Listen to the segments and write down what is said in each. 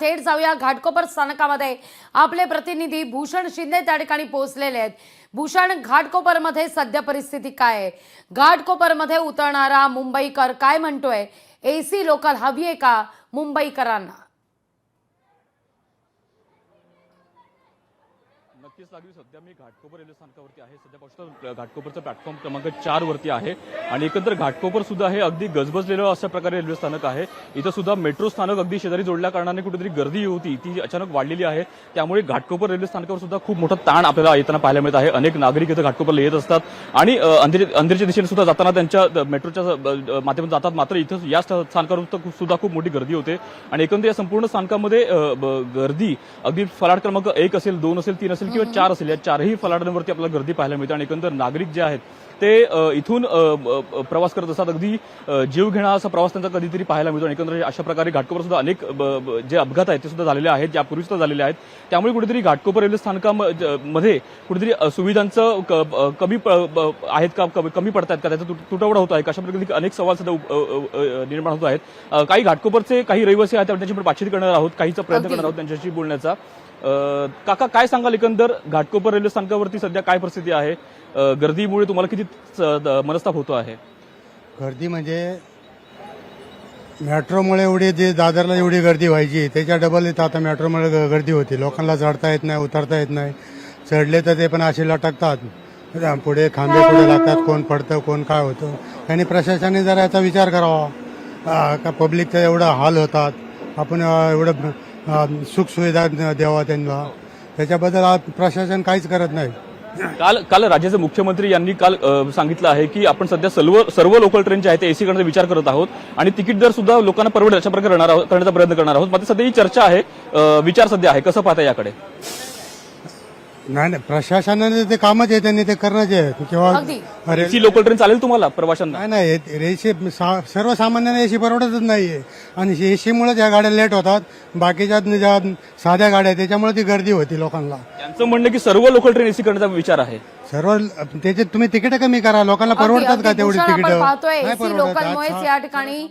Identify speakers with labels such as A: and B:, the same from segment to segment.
A: थेट जाऊया घाटकोपर स्थानकामध्ये आपले प्रतिनिधी भूषण शिंदे त्या ठिकाणी पोहोचलेले आहेत। भूषण, घाटकोपरमध्ये सध्या परिस्थिती काय आहे? घाटकोपरमध्ये उतरणारा मुंबईकर काय म्हणतोय? एसी लोकल हवी आहे का मुंबईकरांना?
B: नक्कीच लागली। सध्या मी घाटकोपर रेल्वे स्थानकावरती आहे। सध्या पाहतो घाटकोपरचं प्लॅटफॉर्म क्रमांक 4 वरती आहे आणि एकंदर घाटकोपर सुद्धा हे अगदी गजबजलेलं अशा प्रकारे रेल्वे स्थानक आहे। इथं सुद्धा मेट्रो स्थानक अगदी शेजारी जोडल्या कारणाने कुठेतरी गर्दी होती ती अचानक वाढलेली आहे। त्यामुळे घाटकोपर रेल्वे स्थानकावर सुद्धा खूप मोठा ताण आपल्याला येताना पाहायला मिळत आहे। अनेक नागरिक इथं घाटकोपरला येत असतात आणि अंधेरीच्या दिशेने सुद्धा जाताना त्यांच्या मेट्रोच्या माध्यमातून जातात। मात्र इथं या स्थानकावर सुद्धा खूप मोठी गर्दी होते आणि एकंदर या संपूर्ण स्थानकामध्ये गर्दी अगदी फलाट क्रमांक 1 असेल, 2 असेल, 3 असेल किंवा 4 असेल, या चारही फलाटांवरती आपल्याला गर्दी पाहायला मिळते आणि एकंदर नागरिक जे आहेत ते इथून प्रवास करत असतात। अगदी जीव घेणा असा प्रवास त्यांचा कधीतरी पाहायला मिळतो आणि एकंदर अशा प्रकारे घाटकोपर सुद्धा अनेक जे अपघात आहेत ते सुद्धा झालेले आहेत, यापूर्वी सुद्धा झालेले आहेत। त्यामुळे कुठेतरी घाटकोपर रेल्वे स्थानकामध्ये कुठेतरी सुविधांचं आहेत का, कमी पडतात का, त्याचा तुटवडा होत आहे का, अशा प्रकारे अनेक सवाल सुद्धा निर्माण होत आहेत। काही घाटकोपरचे काही रहिवासी आहेत त्यांच्याशी आपण बातचीत करणार आहोत, काहीचा प्रयत्न करणार आहोत त्यांच्याशी बोलण्याचा। काका, काय सांगाल एकंदर घाटकोपर रेल्वे स्थानकावरती सध्या काय परिस्थिती आहे? गर्दीमुळे तुम्हाला किती मनस्ताप होतो आहे?
C: गर्दी म्हणजे मेट्रोमुळे एवढी जे दादरला एवढी गर्दी व्हायची त्याच्या डबल इथं आता मेट्रोमुळे गर्दी होती। लोकांना चढता येत नाही, उतरता येत नाही। चढले तर ते पण असे लटकतात, पुढे खांबे पुढे लागतात, कोण पडतं कोण काय होतं। त्यांनी प्रशासनाने जरा याचा विचार करावा का पब्लिकचा एवढा हाल होतात, आपण एवढं सुखसुविधा द्यावा त्यांना, त्याच्याबद्दल प्रशासन काहीच करत नाही।
B: काल राज्याचे मुख्यमंत्री यांनी काल सांगितलं आहे की आपण सध्या सर्व लोकल ट्रेन जे आहेत ते एसी करण्याचा विचार करत आहोत आणि तिकीट दर सुद्धा लोकांना परवडेल अशा प्रकारे करण्याचा प्रयत्न करणार आहोत। मात्र सध्या ही चर्चा आहे, विचार सध्या आहे, कसं पाहता याकडे?
C: नाही, प्रशासनाने ते कामच आहे, त्यांनी ते करणंच आहे। किंवा
B: एसी लोकल ट्रेन चालेल तुम्हाला प्रवाशांना?
C: नाही, एसी सर्वसामान्यांना एसी परवडतच नाहीये आणि एसीमुळे ज्या गाड्या लेट होतात, बाकीच्या ज्या साध्या गाड्या त्याच्यामुळे ती गर्दी होती लोकांना।
B: त्यांचं म्हणणं की सर्व लोकल ट्रेन एसी करण्याचा विचार आहे।
C: सर्व त्याचे तुम्ही तिकीट कमी करा, लोकांना परवडतात का तेवढी तिकीट?
A: पाहतोय एसी लोकलमुळेच या ठिकाणी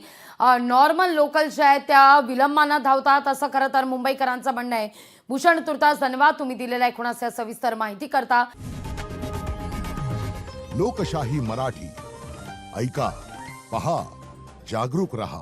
A: नॉर्मल लोकल ज्या आहेत त्या विलंबानं धावतात असं खरं तर मुंबईकरांचं म्हणणं आहे। भूषण, तुर्तास धन्यवाद तुम्ही दिलेल्या एकूणच सविस्तर माहिती करता।
D: लोकशाही मराठी ऐका, पहा, जागरूक रहा।